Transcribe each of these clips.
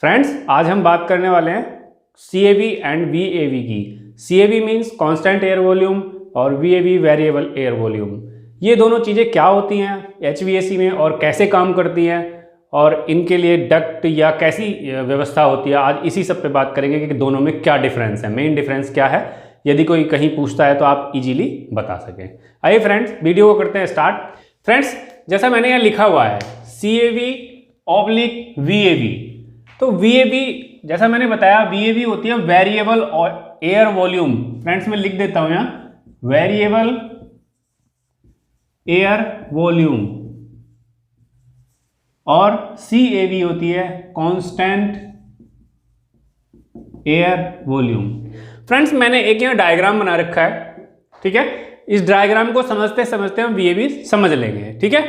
Friends, आज हम बात करने वाले हैं CAV एंड VAV की। CAV means constant air volume और VAV वेरिएबल एयर वॉल्यूम। ये दोनों चीज़ें क्या होती हैं HVAC में और कैसे काम करती हैं और इनके लिए डक्ट या कैसी व्यवस्था होती है, आज इसी सब पे बात करेंगे कि दोनों में क्या डिफरेंस है, मेन डिफरेंस क्या है, यदि कोई कहीं पूछता है तो आप इजीली बता सकें। आइए फ्रेंड्स, वीडियो को करते हैं स्टार्ट। फ्रेंड्स, जैसा मैंने यहाँ लिखा हुआ है CAV/VAV, तो VAV जैसा मैंने बताया VAV होती है वेरिएबल एयर वॉल्यूम। फ्रेंड्स, मैं लिख देता हूं यहाँ वेरिएबल एयर वॉल्यूम, और CAV होती है कांस्टेंट एयर वॉल्यूम। फ्रेंड्स, मैंने एक यहाँ डायग्राम बना रखा है, ठीक है। इस डायग्राम को समझते समझते हम VAV समझ लेंगे, ठीक है।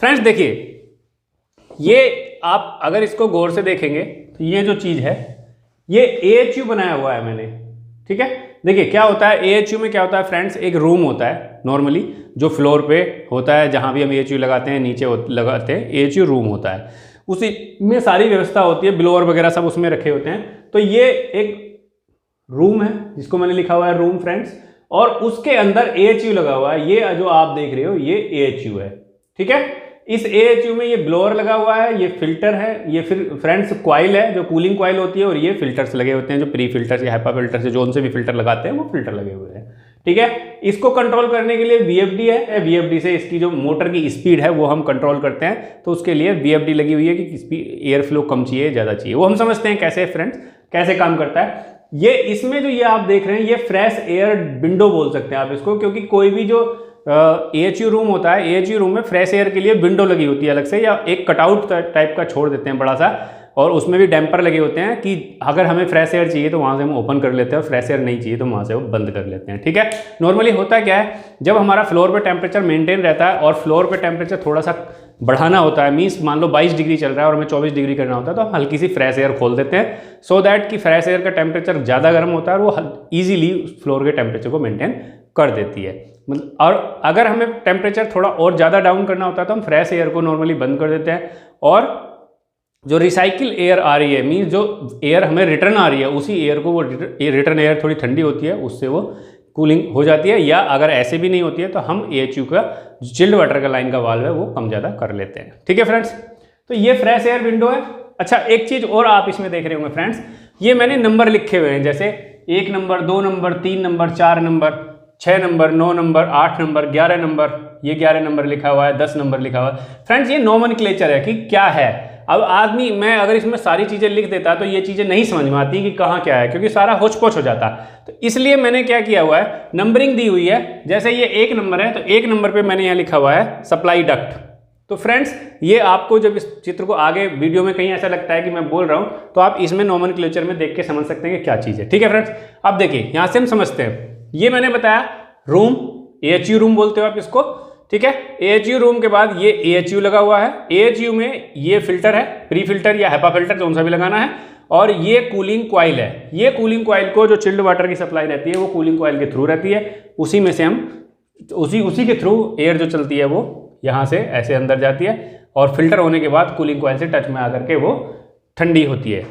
फ्रेंड्स देखिए, ये आप अगर इसको गौर से देखेंगे तो ये जो चीज है ये AHU बनाया हुआ है मैंने, ठीक है। देखिए क्या होता है AHU में, क्या होता है फ्रेंड्स, एक रूम होता है नॉर्मली जो फ्लोर पे होता है, जहां भी हम AHU लगाते हैं नीचे लगाते हैं, AHU रूम होता है, उसी में सारी व्यवस्था होती है, ब्लोअर वगैरह सब उसमें रखे होते हैं। तो ये एक रूम है जिसको मैंने लिखा हुआ है रूम फ्रेंड्स, और उसके अंदर AHU लगा हुआ है। ये जो आप देख रहे हो ये AHU है, ठीक है। इस AHU में ये ब्लोअर लगा हुआ है, ये फिल्टर है, ये फिर फ्रेंड्स कॉइल है जो कूलिंग कॉइल होती है, और ये फिल्टर्स लगे होते हैं जो प्री फिल्टर्स या हाइपा फिल्टर से जोन से भी फिल्टर लगाते हैं वो फिल्टर लगे हुए हैं, ठीक है। इसको कंट्रोल करने के लिए VFD है, VFD से इसकी जो मोटर की स्पीड है वो हम कंट्रोल करते हैं, तो उसके लिए VFD लगी हुई है कि स्पीड एयर फ्लो कम चाहिए ज़्यादा चाहिए, वो हम समझते हैं कैसे फ्रेंड्स, कैसे काम करता है ये। इसमें जो ये आप देख रहे हैं ये फ्रेश एयर विंडो बोल सकते हैं आप इसको, क्योंकि कोई भी जो AHU रूम होता है, AHU रूम में फ्रेश एयर के लिए विंडो लगी होती है अलग से, या एक कटआउट टाइप का छोड़ देते हैं बड़ा सा, और उसमें भी डैम्पर लगे होते हैं कि अगर हमें फ्रेश एयर चाहिए तो वहाँ से हम ओपन कर लेते हैं, और फ्रेश एयर नहीं चाहिए तो वहाँ से वो बंद कर लेते हैं, ठीक है। नॉर्मली होता क्या है, जब हमारा फ्लोर पे टेम्परेचर मेंटेन रहता है और फ्लोर पे टेम्परेचर थोड़ा सा बढ़ाना होता है, मीन्स मान लो 22 डिग्री चल रहा है और हमें 24 डिग्री करना होता है, तो हम हल्की सी फ्रेश एयर खोल देते हैं, सो दैट कि फ्रेश एयर का टेम्परेचर ज़्यादा गर्म होता है और वो ईजिली फ्लोर के टेम्परेचर को मेंटेन कर देती है। मतलब, और अगर हमें टेम्परेचर थोड़ा और ज़्यादा डाउन करना होता है तो हम फ्रेश एयर को नॉर्मली बंद कर देते हैं, और जो रिसाइकिल एयर आ रही है, मीन्स जो एयर हमें रिटर्न आ रही है, उसी एयर को वो रिटर्न एयर थोड़ी ठंडी होती है, उससे वो कूलिंग हो जाती है। या अगर ऐसे भी नहीं होती है तो हम AHU का चिल्ड वाटर का लाइन का वाल्व है वो कम ज़्यादा कर लेते हैं, ठीक है फ्रेंड्स। तो ये फ्रेश एयर विंडो है। अच्छा, एक चीज़ और आप इसमें देख रहे होंगे फ्रेंड्स, ये मैंने नंबर लिखे हुए हैं, जैसे 1 number, 2 number, 3 number, 4 number, 6 number, 9 number, 8 number, 11 number, ये 11 नंबर लिखा हुआ है, 10 नंबर लिखा हुआ है। फ्रेंड्स, ये नोमेनक्लेचर है कि क्या है। अब आदमी, मैं अगर इसमें सारी चीज़ें लिख देता तो ये चीज़ें नहीं समझ में आती कि कहाँ क्या है, क्योंकि सारा होच पोच हो जाता। तो इसलिए मैंने क्या किया हुआ है, नंबरिंग दी हुई है। जैसे ये 1 नंबर है तो 1 नंबर पे मैंने यहाँ लिखा हुआ है सप्लाई डक्ट। तो फ्रेंड्स, ये आपको जब इस चित्र को आगे वीडियो में कहीं ऐसा लगता है कि मैं बोल रहा हूँ तो आप इसमें नोमेनक्लेचर में देख के समझ सकते हैं कि क्या चीज़ है, ठीक है फ्रेंड्स। अब देखिए यहाँ से हम समझते हैं, ये मैंने बताया रूम, AHU रूम बोलते हो आप इसको, ठीक है। AHU रूम के बाद ये AHU लगा हुआ है, AHU में ये फिल्टर है, प्री फिल्टर या HEPA फिल्टर जो सा भी लगाना है, और ये कूलिंग कॉइल है। ये कूलिंग कॉइल को जो चिल्ड वाटर की सप्लाई रहती है वो कूलिंग कॉइल के थ्रू रहती है, उसी में से हम उसी के थ्रू एयर जो चलती है वो यहाँ से ऐसे अंदर जाती है, और फिल्टर होने के बाद कूलिंग कॉइल से टच में आकर के वो ठंडी होती है।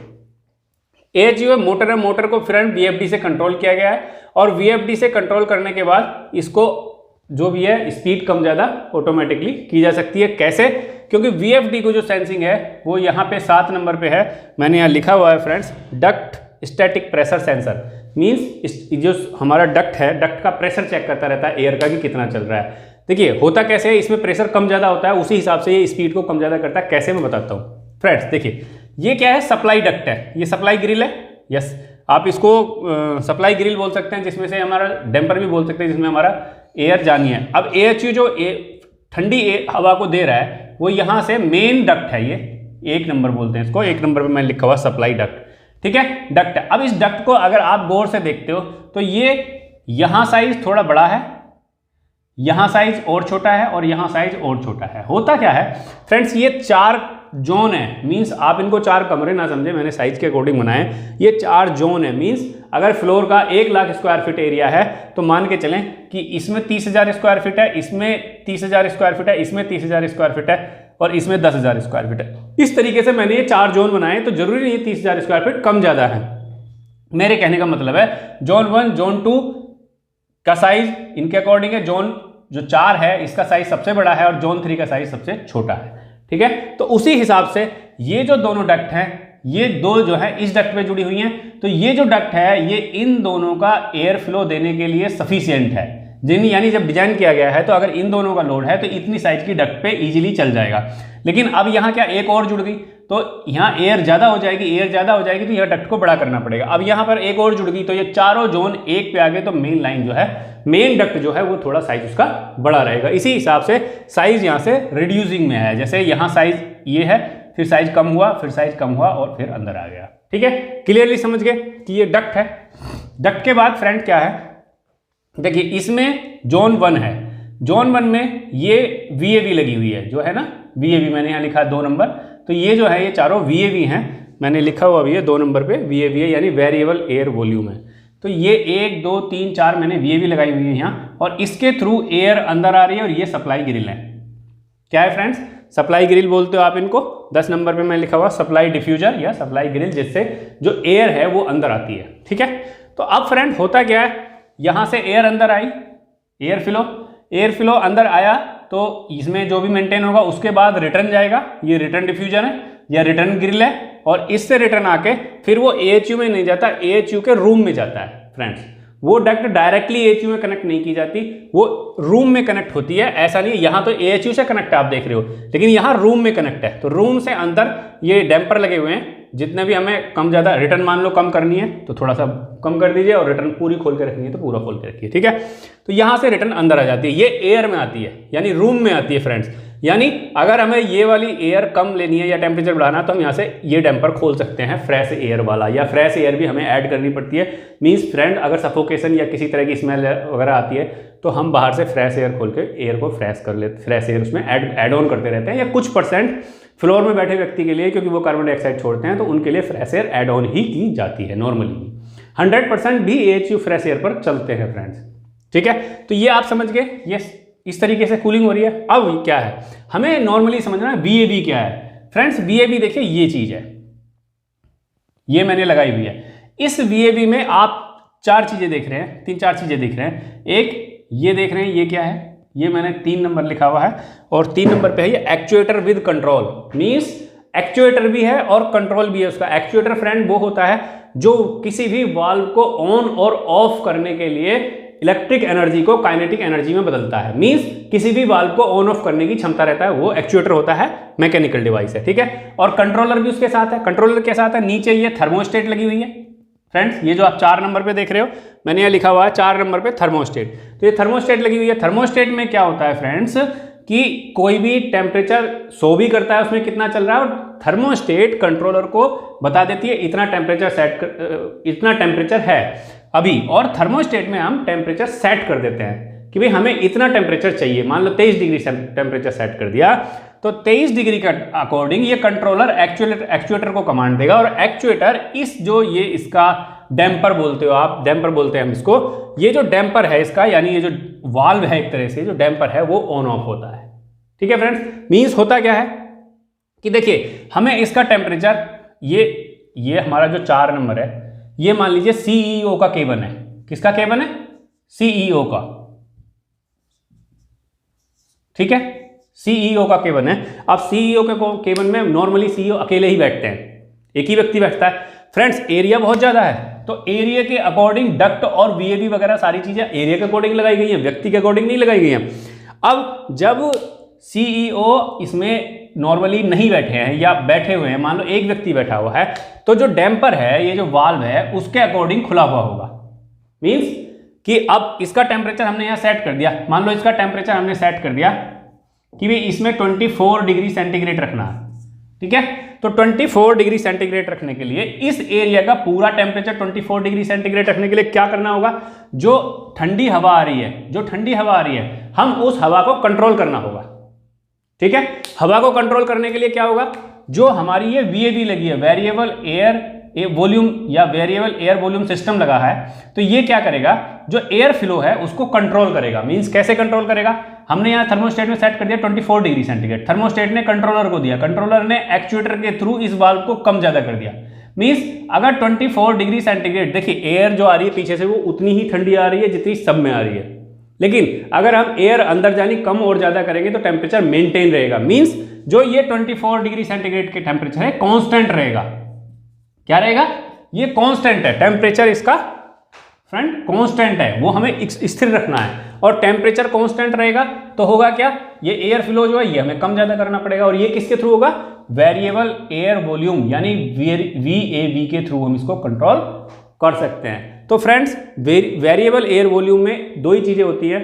AHU मोटर है, मोटर को फ्रंट VFD से कंट्रोल किया गया है, और VFD से कंट्रोल करने के बाद इसको जो भी है स्पीड कम ज़्यादा ऑटोमेटिकली की जा सकती है। कैसे? क्योंकि VFD को जो सेंसिंग है वो यहाँ पे 7 नंबर पे है, मैंने यहाँ लिखा हुआ है friends, duct static pressure sensor. Means जो हमारा डक्ट है, डक्ट का प्रेशर चेक करता रहता है एयर का कि कितना चल रहा है। देखिए होता कैसे है, इसमें प्रेशर कम ज़्यादा होता है, उसी हिसाब से ये स्पीड को कम ज़्यादा करता है। कैसे, मैं बताता हूँ फ्रेंड्स। देखिए ये क्या है, सप्लाई डक्ट है, ये सप्लाई ग्रिल है, यस आप इसको सप्लाई ग्रिल बोल सकते हैं, जिसमें से हमारा डैम्पर भी बोल सकते हैं, जिसमें हमारा एयर जानी है। अब AHU जो ठंडी हवा को दे रहा है वो यहाँ से मेन डक्ट है, ये 1 नंबर बोलते हैं इसको, 1 नंबर पे मैंने लिखा हुआ सप्लाई डक्ट, ठीक है, डक्ट है। अब इस डक्ट को अगर आप गौर से देखते हो तो ये यहाँ साइज थोड़ा बड़ा है, यहाँ साइज और छोटा है, और यहाँ साइज और छोटा है। होता क्या है फ्रेंड्स, ये 4 जोन है, मींस आप इनको 4 कमरे ना समझे, मैंने साइज के अकॉर्डिंग बनाए, ये 4 जोन है। मींस अगर फ्लोर का 1 लाख स्क्वायर फीट एरिया है तो मान के चलें कि इसमें 30,000 स्क्वायर फीट है, इसमें 30,000 स्क्वायर फीट है, इसमें 30,000 स्क्वायर फीट है। और इसमें 10,000 स्क्वायर फीट है। इस तरीके से मैंने ये 4 जोन बनाए, तो जरूरी नहीं है 30,000 स्क्वायर फीट कम ज़्यादा है। मेरे कहने का मतलब है जोन 1 जोन 2 का साइज इनके अकॉर्डिंग है, जोन जो 4 है इसका साइज सबसे बड़ा है और जोन 3 का साइज सबसे छोटा है। ठीक है, तो उसी हिसाब से ये जो दोनों डक्ट हैं, ये दो जो है इस डक्ट पे जुड़ी हुई हैं, तो ये जो डक्ट है ये इन दोनों का एयर फ्लो देने के लिए सफिशियंट है। यानी जब डिजाइन किया गया है तो अगर इन दोनों का लोड है तो इतनी साइज की डक्ट पे इजीली चल जाएगा। लेकिन अब यहाँ क्या एक और जुड़ गई, तो यहाँ एयर ज़्यादा हो जाएगी, एयर ज़्यादा हो जाएगी तो यह डक्ट को बड़ा करना पड़ेगा। अब यहाँ पर एक और जुड़ गई, तो ये चारों जोन एक पे आ गए, तो मेन लाइन जो है, मेन डक्ट जो है वो थोड़ा साइज उसका बड़ा रहेगा। इसी हिसाब से साइज यहाँ से रिड्यूसिंग में है, जैसे यहाँ साइज ये है, फिर साइज कम हुआ, फिर साइज कम हुआ और फिर अंदर आ गया। ठीक है, क्लियरली समझ गए कि ये डक्ट है। डक्ट के बाद फ्रेंड क्या है, देखिए इसमें जोन 1 है, जोन 1 में ये VAV लगी हुई है, जो है ना VAV, मैंने यहाँ लिखा है 2 नंबर, तो ये जो है ये चारों VAV हैं, मैंने लिखा हुआ भी है 2 नंबर पे VAV है, यानी वेरिएबल एयर वॉल्यूम है। तो ये 1 2 3 4 मैंने VAV लगाई हुई है यहाँ, और इसके थ्रू एयर अंदर आ रही है, और ये सप्लाई ग्रिल है। क्या है फ्रेंड्स, सप्लाई ग्रिल बोलते हो आप इनको। 10 नंबर पे मैं लिखा हुआ सप्लाई डिफ्यूजर या सप्लाई ग्रिल, जिससे जो एयर है वो अंदर आती है। ठीक है, तो अब फ्रेंड होता क्या है, यहाँ से एयर अंदर आई, एयर फ्लो अंदर आया, तो इसमें जो भी मेंटेन होगा उसके बाद रिटर्न जाएगा, ये रिटर्न डिफ्यूजर है या रिटर्न ग्रिल है, और इससे रिटर्न आके फिर वो AHU में नहीं जाता, AHU के रूम में जाता है। फ्रेंड्स वो डक्ट डायरेक्टली AHU में कनेक्ट नहीं की जाती, वो रूम में कनेक्ट होती है। ऐसा नहीं, यहाँ तो AHU से कनेक्ट आप देख रहे हो, लेकिन यहाँ रूम में कनेक्ट है, तो रूम से अंदर ये डैम्पर लगे हुए हैं, जितने भी हमें कम ज़्यादा रिटर्न मान लो कम करनी है तो थोड़ा सा कम कर दीजिए, और रिटर्न पूरी खोल के रखनी है तो पूरा खोल के रखिए। ठीक है, तो यहाँ से रिटर्न अंदर आ जाती है, ये एयर में आती है, यानी रूम में आती है फ्रेंड्स। यानी अगर हमें ये वाली एयर कम लेनी है या टेम्परेचर बढ़ाना, तो हम यहाँ से ये डैम्पर खोल सकते हैं फ्रेश एयर वाला, या फ्रेश एयर भी हमें ऐड करनी पड़ती है। मीन्स फ्रेंड अगर सफोकेशन या किसी तरह की स्मेल वगैरह आती है तो हम बाहर से फ्रेश एयर खोल के एयर को फ्रेश कर लेते, फ्रेश एयर उसमें ऐड ऑन करते रहते हैं, या कुछ % फ्लोर में बैठे व्यक्ति के लिए, क्योंकि वो कार्बन डाइऑक्साइड छोड़ते हैं, तो उनके लिए फ्रेश एयर ऐड ऑन ही की जाती है नॉर्मली। 100% भी AHU फ्रेश एयर पर चलते हैं फ्रेंड्स। ठीक है, तो ये आप समझ गए, ये इस तरीके से कूलिंग हो रही है। अब क्या है, हमें नॉर्मली समझना है VAV क्या है। फ्रेंड्स VAV देखिए ये चीज है, ये मैंने लगाई हुई है। इस VAV में आप 4 चीजें देख रहे हैं, 3-4 चीजें देख रहे हैं। एक ये देख रहे हैं, ये क्या है, ये मैंने 3 नंबर लिखा हुआ है, और 3 नंबर पे है ये actuator with control. Means actuator भी है और कंट्रोल भी है उसका। एक्चुएटर फ्रेंड वो होता है जो किसी भी वाल्व को ऑन और ऑफ करने के लिए इलेक्ट्रिक एनर्जी को काइनेटिक एनर्जी में बदलता है। मींस किसी भी वाल्व को ऑन ऑफ करने की क्षमता रहता है, वो एक्चुएटर होता है, मैकेनिकल डिवाइस है। ठीक है, और कंट्रोलर भी उसके साथ है। कंट्रोलर के साथ है, नीचे ये थर्मोस्टेट लगी हुई है फ्रेंड्स, ये जो आप 4 नंबर पे देख रहे हो, मैंने ये लिखा हुआ है 4 नंबर पे थर्मोस्टेट। तो ये थर्मोस्टेट लगी हुई है। थर्मोस्टेट में क्या होता है फ्रेंड्स कि कोई भी टेम्परेचर शो भी करता है उसमें कितना चल रहा है, और थर्मोस्टेट कंट्रोलर को बता देती है इतना टेम्परेचर इतना टेम्परेचर है अभी, और थर्मोस्टेट में हम टेम्परेचर सेट कर देते हैं कि भाई हमें इतना टेम्परेचर चाहिए। मान लो 23 डिग्री टेम्परेचर सेट कर दिया, तो 23 डिग्री का अकॉर्डिंग ये कंट्रोलर एक्चुएटर को कमांड देगा, और एक्चुएटर इस जो ये इसका डैम्पर बोलते हो आप, डैम्पर बोलते हैं हम इसको, ये जो डैम्पर है इसका, यानी ये जो वाल्व है एक तरह से, जो डैम्पर है वो ऑन ऑफ होता है। ठीक है फ्रेंड्स, मीन्स होता क्या है कि देखिए हमें इसका टेम्परेचर, ये हमारा जो 4 नंबर है, ये मान लीजिए CEO का केबल है। किसका केबल है? CEO का। ठीक है, CEO का केबल है। अब CEO के केबल में नॉर्मली CEO अकेले ही बैठते हैं, एक ही व्यक्ति बैठता है। फ्रेंड्स एरिया बहुत ज्यादा है, तो एरिया के अकॉर्डिंग डक्ट और VAV वगैरह सारी चीजें एरिया के अकॉर्डिंग लगाई गई हैं, व्यक्ति के अकॉर्डिंग नहीं लगाई गई हैं। अब जब CEO इसमें नॉर्मली नहीं बैठे हैं या बैठे हुए हैं, मान लो एक व्यक्ति बैठा हुआ है, तो जो डैम्पर है, ये जो वाल्व है, उसके अकॉर्डिंग खुला हुआ होगा। मींस कि अब इसका टेम्परेचर हमने यहाँ सेट कर दिया, मान लो इसका टेम्परेचर हमने सेट कर दिया कि भाई इसमें 24 डिग्री सेंटीग्रेड रखना है। ठीक है, तो 24 डिग्री सेंटीग्रेड रखने के लिए इस एरिया का पूरा टेम्परेचर 24 डिग्री सेंटीग्रेड रखने के लिए क्या करना होगा, जो ठंडी हवा आ रही है, हम उस हवा को कंट्रोल करना होगा। ठीक है, हवा को कंट्रोल करने के लिए क्या होगा, जो हमारी ये VAV लगी है, वेरिएबल एयर वॉल्यूम या वेरिएबल एयर वॉल्यूम सिस्टम लगा है, तो ये क्या करेगा, जो एयर फ्लो है उसको कंट्रोल करेगा। मींस कैसे कंट्रोल करेगा, हमने यहाँ थर्मोस्टेट में सेट कर दिया 24 डिग्री सेंटीग्रेड, थर्मोस्टेट ने कंट्रोलर को दिया, कंट्रोलर ने एक्चुएटर के थ्रू इस वाल्व को कम ज़्यादा कर दिया। मीन्स अगर 24 डिग्री सेंटीग्रेड, देखिए एयर जो आ रही है पीछे से वो उतनी ही ठंडी आ रही है जितनी सब में आ रही है, लेकिन अगर हम एयर अंदर जानी कम और ज़्यादा करेंगे तो टेम्परेचर मेंटेन रहेगा। मीन्स जो ये 24 डिग्री सेंटीग्रेड के टेम्परेचर है कांस्टेंट रहेगा। क्या रहेगा? ये कांस्टेंट है, टेम्परेचर इसका फ्रेंड कांस्टेंट है, वो हमें स्थिर रखना है। और टेम्परेचर कांस्टेंट रहेगा तो होगा क्या, ये एयर फ्लो जो है ये हमें कम ज़्यादा करना पड़ेगा। और ये किसके थ्रू होगा? वेरिएबल एयर वॉल्यूम यानी VAV के थ्रू हम इसको कंट्रोल कर सकते हैं। तो फ्रेंड्स वेरिएबल एयर वॉल्यूम में दो ही चीज़ें होती है,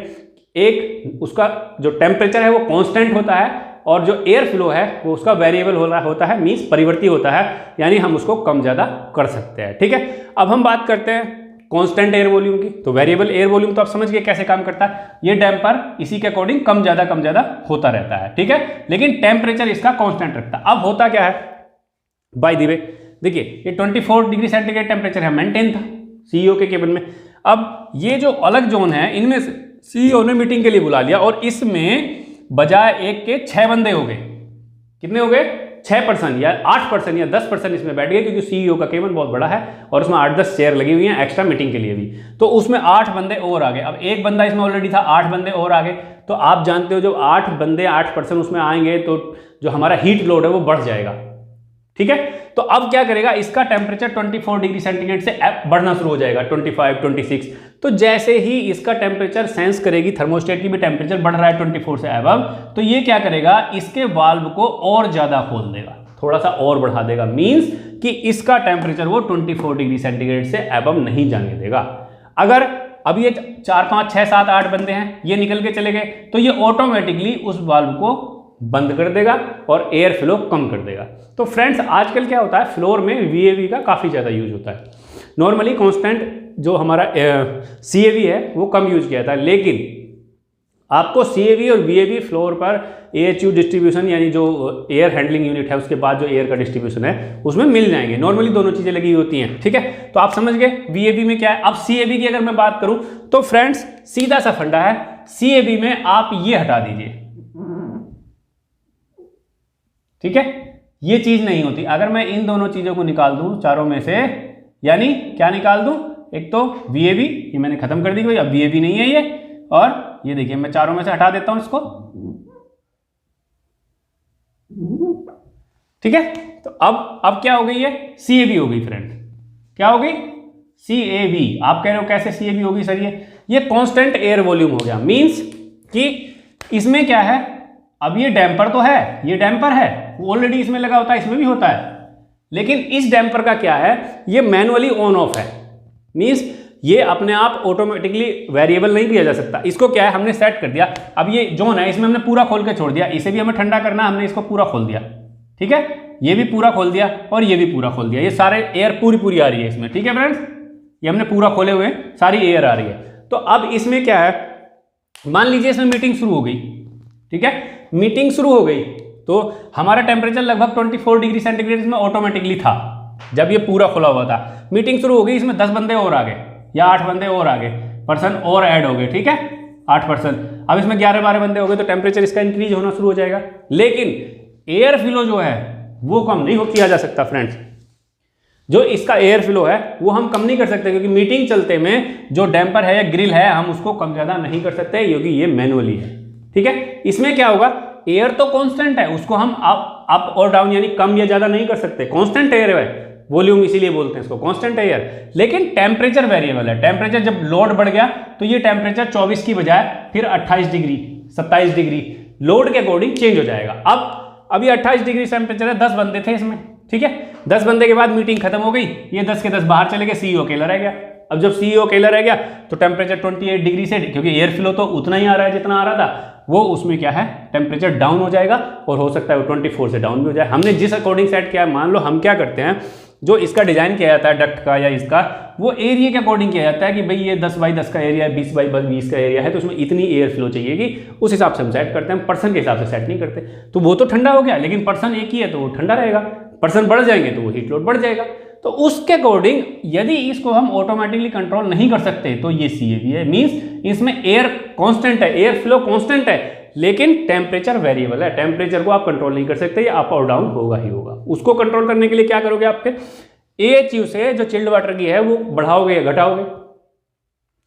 एक उसका जो टेम्परेचर है वो कांस्टेंट होता है और जो एयर फ्लो है वो उसका वेरिएबल होता है, मीन्स परिवर्ती होता है, यानी हम उसको कम ज़्यादा कर सकते हैं। ठीक है, अब हम बात करते हैं कांस्टेंट एयर वॉल्यूम की। तो वेरिएबल एयर वॉल्यूम तो आप समझ गए कैसे काम करता है, ये डैम्पर इसी के अकॉर्डिंग कम ज़्यादा होता रहता है। ठीक है, लेकिन टेम्परेचर इसका कांस्टेंट रखता है। अब होता क्या है बाय द वे, देखिए ये 24 डिग्री सेंटीग्रेड टेम्परेचर है, मेंटेन था CEO के केबिन में। अब ये जो अलग जोन है इनमें से CEO ने मीटिंग के लिए बुला लिया और इसमें बजाय एक के 6 बंदे हो गए। कितने हो गए? 6% या 8% या 10% इसमें बैठ गए, क्योंकि CEO का केबिन बहुत बड़ा है और उसमें 8-10 चेयर लगी हुई हैं एक्स्ट्रा मीटिंग के लिए भी। तो उसमें 8 बंदे और आ गए। अब एक बंदा इसमें ऑलरेडी था, 8 बंदे और आ गए। तो आप जानते हो जब 8 बंदे 8% उसमें आएंगे तो जो हमारा हीट लोड है वो बढ़ जाएगा। ठीक है, तो अब क्या करेगा, इसका टेम्परेचर 24 डिग्री सेंटीग्रेड से बढ़ना शुरू हो जाएगा, 25, 26। तो जैसे ही इसका टेम्परेचर सेंस करेगी, थर्मोस्टेट की भी टेम्परेचर बढ़ रहा है 24 से अबव, तो ये क्या करेगा, इसके वाल्व को और ज्यादा खोल देगा, थोड़ा सा और बढ़ा देगा। मींस कि इसका टेम्परेचर वो 24 डिग्री सेंटीग्रेड से अबव नहीं जाने देगा। अगर अब ये 4, 5, 6, 7, 8 बंदे हैं, ये निकल के चले गए, तो ये ऑटोमेटिकली उस वाल्व को बंद कर देगा और एयर फ्लो कम कर देगा। तो फ्रेंड्स आजकल क्या होता है, फ्लोर में VAV का काफ़ी ज़्यादा यूज होता है। नॉर्मली कांस्टेंट जो हमारा CAV है वो कम यूज किया था, लेकिन आपको CAV और VAV फ्लोर पर AHU डिस्ट्रीब्यूशन यानी जो एयर हैंडलिंग यूनिट है उसके बाद जो एयर का डिस्ट्रीब्यूशन है उसमें मिल जाएंगे। नॉर्मली दोनों चीज़ें लगी होती हैं। ठीक है, तो आप समझ गए VAV में क्या है। अब CAV की अगर मैं बात करूं तो फ्रेंड्स सीधा सा फंडा है, CAV में आप ये हटा दीजिए। ठीक है, ये चीज नहीं होती। अगर मैं इन दोनों चीजों को निकाल दूं चारों में से, यानी क्या निकाल दूं, एक तो VAV, ये मैंने खत्म कर दी भाई, अब VAV नहीं है ये, और ये देखिए मैं चारों में से हटा देता हूं इसको। ठीक है, तो अब क्या हो गई है, CAV हो गई फ्रेंड। क्या हो गई? CAV। आप कह रहे हो कैसे CAV होगी सर? ये कांस्टेंट एयर वॉल्यूम हो गया। मींस कि इसमें क्या है, अब ये डैम्पर तो है, ये डैम्पर है, वो ऑलरेडी इसमें लगा होता है, इसमें भी होता है, लेकिन इस डैम्पर का क्या है, ये मैनुअली ऑन ऑफ है। मींस ये अपने आप ऑटोमेटिकली वेरिएबल नहीं किया जा सकता। इसको क्या है, हमने सेट कर दिया। अब ये जोन है, इसमें हमने पूरा खोल के छोड़ दिया, इसे भी हमें ठंडा करना, हमने इसको पूरा खोल दिया। ठीक है, ये भी पूरा खोल दिया और ये भी पूरा खोल दिया, ये सारे एयर पूरी आ रही है इसमें। ठीक है फ्रेंड्स, ये हमने पूरा खोले हुए, सारी एयर आ रही है। तो अब इसमें क्या है, मान लीजिए इसमें मीटिंग शुरू हो गई। ठीक है, मीटिंग शुरू हो गई तो हमारा टेम्परेचर लगभग 24 डिग्री सेंटीग्रेड में ऑटोमेटिकली था जब ये पूरा खुला हुआ था। मीटिंग शुरू हो गई, इसमें 10 बंदे और आ गए या 8 बंदे और आ गए, पर्सन और ऐड हो गए। ठीक है, 8%। अब इसमें 11-12 बंदे हो गए तो टेम्परेचर इसका इंक्रीज होना शुरू हो जाएगा। लेकिन एयर फ्लो जो है वो कम नहीं किया जा सकता फ्रेंड्स। जो इसका एयर फ्लो है वो हम कम नहीं कर सकते, क्योंकि मीटिंग चलते में जो डैम्पर है या ग्रिल है हम उसको कम ज़्यादा नहीं कर सकते, क्योंकि ये मैनुअली है। ठीक है, इसमें क्या होगा, एयर तो कांस्टेंट है, उसको हम अप और डाउन यानी कम या ज्यादा नहीं कर सकते। कांस्टेंट एयर है वॉल्यूम, इसीलिए बोलते हैं इसको कांस्टेंट एयर। लेकिन टेम्परेचर वेरिएबल है। टेम्परेचर जब लोड बढ़ गया तो ये टेम्परेचर 24 की बजाय फिर 28 डिग्री 27 डिग्री लोड के अकॉर्डिंग चेंज हो जाएगा। अब अभी 28 डिग्री टेम्परेचर है, 10 बंदे थे इसमें। ठीक है, 10 बंदे के बाद मीटिंग खत्म हो गई, ये 10 के 10 बाहर चले गए, CEO अकेला रह गया। अब जब CEO अकेला रह गया तो टेम्परेचर 28 डिग्री से, क्योंकि एयर फ्लो तो उतना ही आ रहा है जितना आ रहा था, वो उसमें क्या है टेम्परेचर डाउन हो जाएगा और हो सकता है वो 24 से डाउन भी हो जाए। हमने जिस अकॉर्डिंग सेट किया है, मान लो हम क्या करते हैं, जो इसका डिजाइन किया जाता है डक्ट का या इसका, वो एरिया के अकॉर्डिंग किया जाता है कि भाई ये 10 बाई 10 का एरिया है, 20 बाई 20 का एरिया है, तो उसमें इतनी एयर फ्लो चाहिए कि उस हिसाब से हम सेट करते हैं। पर्सन के हिसाब से सेट नहीं करते। तो वो तो ठंडा हो गया, लेकिन पर्सन एक ही है तो वो ठंडा रहेगा। पर्सन बढ़ जाएंगे तो वो हीट लोड बढ़ जाएगा। तो उसके अकॉर्डिंग यदि इसको हम ऑटोमेटिकली कंट्रोल नहीं कर सकते तो ये CAV है। मींस इसमें एयर कांस्टेंट है, एयर फ्लो कांस्टेंट है, लेकिन टेम्परेचर वेरिएबल है। टेम्परेचर को आप कंट्रोल नहीं कर सकते, ये अप और डाउन होगा ही होगा। उसको कंट्रोल करने के लिए क्या करोगे आप फिर AHU से जो चिल्ड वाटर की है वो बढ़ाओगे या घटाओगे,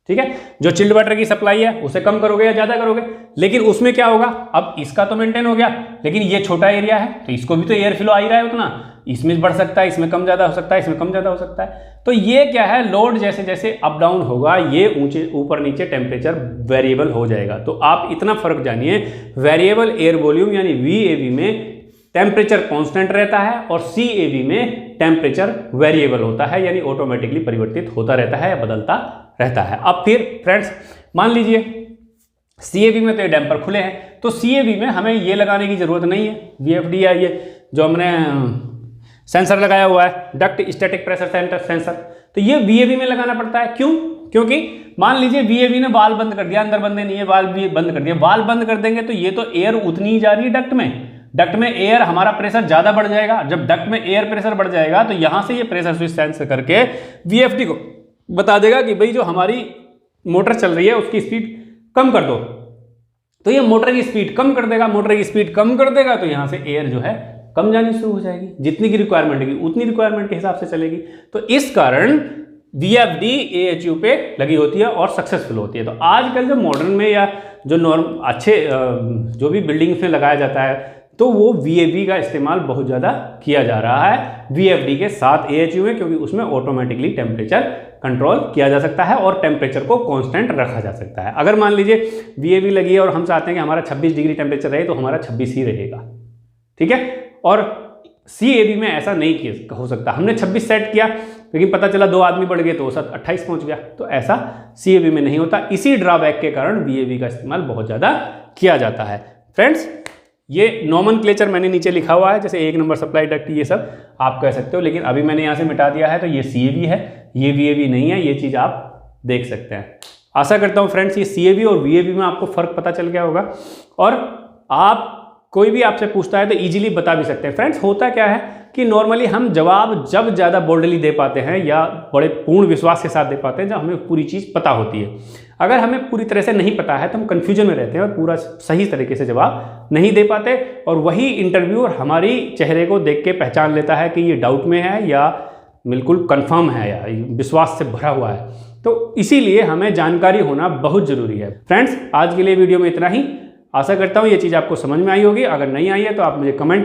ठीक है। जो चिल्ड वाटर की सप्लाई है उसे कम करोगे या ज्यादा करोगे। लेकिन उसमें क्या होगा, अब इसका तो मेंटेन हो गया, लेकिन ये छोटा एरिया है तो इसको भी तो एयर फ्लो आ ही रहा है उतना, इसमें बढ़ सकता है, इसमें कम ज्यादा हो सकता है, इसमें कम ज्यादा हो सकता है। तो ये क्या है, लोड जैसे जैसे अप डाउन होगा ये ऊंचे ऊपर नीचे टेम्परेचर वेरिएबल हो जाएगा। तो आप इतना फर्क जानिए, वेरिएबल एयर वॉल्यूम यानी VAV में टेम्परेचर कांस्टेंट रहता है और CAV में टेम्परेचर वेरिएबल होता है, यानी ऑटोमेटिकली परिवर्तित होता रहता है या बदलता रहता है। अब फिर फ्रेंड्स मान लीजिए CAV में तो ये डैम्पर खुले हैं, तो CAV में हमें ये लगाने की जरूरत नहीं है, VFD या ये जो हमने सेंसर लगाया हुआ है डक्ट स्टैटिक प्रेशर सेंसर, तो ये VAV में लगाना पड़ता है। क्यों? क्योंकि मान लीजिए VAV ने वाल्व बंद कर दिया, अंदर बंद नहीं है, वाल्व भी बंद कर दिया, वाल्व बंद कर देंगे तो ये तो एयर उतनी ही जा रही है डक्ट में, डक्ट में एयर हमारा प्रेशर ज्यादा बढ़ जाएगा। जब डक्ट में एयर प्रेशर बढ़ जाएगा तो यहां से ये प्रेशर स्विच सेंस करके VFD को बता देगा कि भाई जो हमारी मोटर चल रही है उसकी स्पीड कम कर दो, तो ये मोटर की स्पीड कम कर देगा। मोटर की स्पीड कम कर देगा तो यहां से एयर जो है कम जानी शुरू हो जाएगी, जितनी की रिक्वायरमेंट होगी उतनी रिक्वायरमेंट के हिसाब से चलेगी। तो इस कारण VFD AHU पे लगी होती है और सक्सेसफुल होती है। तो आजकल जो मॉडर्न में या जो नॉर्म अच्छे जो भी बिल्डिंग्स में लगाया जाता है तो वो VAV का इस्तेमाल बहुत ज़्यादा किया जा रहा है VFD के साथ AHU में, क्योंकि उसमें ऑटोमेटिकली टेम्परेचर कंट्रोल किया जा सकता है और टेम्परेचर को कांस्टेंट रखा जा सकता है। अगर मान लीजिए VAV लगी है और हम चाहते हैं कि हमारा 26 डिग्री टेम्परेचर रहे तो हमारा 26 ही रहेगा, ठीक है। और CAV में ऐसा नहीं हो सकता, हमने 26 सेट किया लेकिन पता चला 2 आदमी बढ़ गए तो 28 पहुंच गया, तो ऐसा CAV में नहीं होता। इसी ड्रॉबैक के कारण VAV का इस्तेमाल बहुत ज़्यादा किया जाता है। फ्रेंड्स ये नॉमेनक्लेचर मैंने नीचे लिखा हुआ है, जैसे 1 नंबर सप्लाई डक्ट ये सब आप कह सकते हो, लेकिन अभी मैंने यहाँ से मिटा दिया है तो ये CAV है, ये VAV नहीं है, ये चीज़ आप देख सकते हैं। आशा करता हूँ फ्रेंड्स ये CAV और VAV में आपको फ़र्क पता चल गया होगा और आप कोई भी आपसे पूछता है तो इजीली बता भी सकते हैं। फ्रेंड्स होता क्या है कि नॉर्मली हम जवाब जब ज़्यादा बोल्डली दे पाते हैं या बड़े पूर्ण विश्वास के साथ दे पाते हैं जब हमें पूरी चीज़ पता होती है। अगर हमें पूरी तरह से नहीं पता है तो हम कन्फ्यूजन में रहते हैं और पूरा सही तरीके से जवाब नहीं दे पाते, और वही इंटरव्यूअर हमारी चेहरे को देख के पहचान लेता है कि ये डाउट में है या बिल्कुल कन्फर्म है या विश्वास से भरा हुआ है। तो इसीलिए हमें जानकारी होना बहुत ज़रूरी है। फ्रेंड्स आज के लिए वीडियो में इतना ही। आशा करता हूँ ये चीज़ आपको समझ में आई होगी। अगर नहीं आई है तो आप मुझे कमेंट